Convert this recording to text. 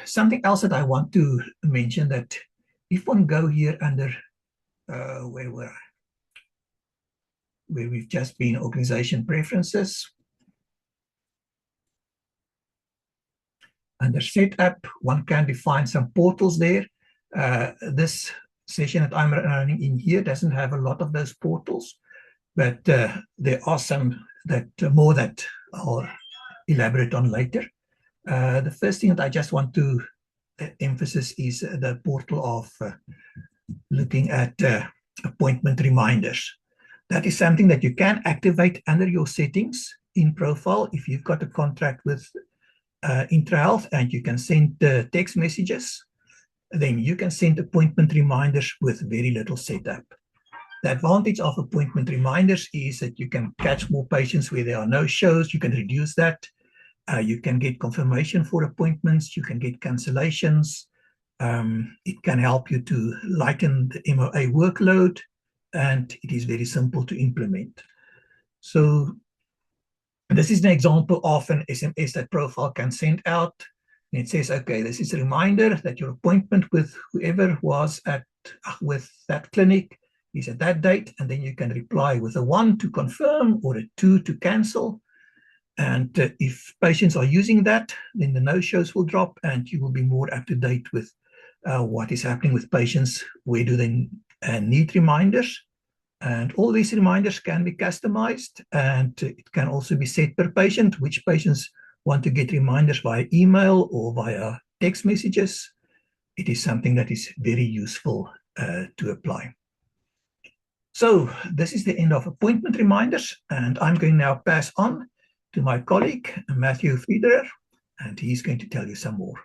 Something else that I want to mention, that if one go here under where we've just been, organization preferences, under setup, one can define some portals there. This session that I'm running in here doesn't have a lot of those portals, but there are some that more that I'll elaborate on later. The first thing that I just want to emphasize is the portal of looking at appointment reminders. That is something that you can activate under your settings in Profile if you've got a contract with IntraHealth and you can send text messages. Then you can send appointment reminders with very little setup. The advantage of appointment reminders is that you can catch more patients where there are no shows. You can reduce that. You can get confirmation for appointments. You can get cancellations. It can help you to lighten the MOA workload, and it is very simple to implement. So this is an example of an SMS that Profile can send out. And it says, okay, this is a reminder that your appointment with whoever was with that clinic is at that date, and then you can reply with a 1 to confirm or a 2 to cancel. And if patients are using that, then the no-shows will drop and you will be more up to date with what is happening with patients, where do they need reminders. And all these reminders can be customized, and it can also be set per patient, which patients want to get reminders via email or via text messages. It is something that is very useful to apply. So this is the end of appointment reminders, and I'm going now pass on to my colleague, Matthew Friederer, and he's going to tell you some more.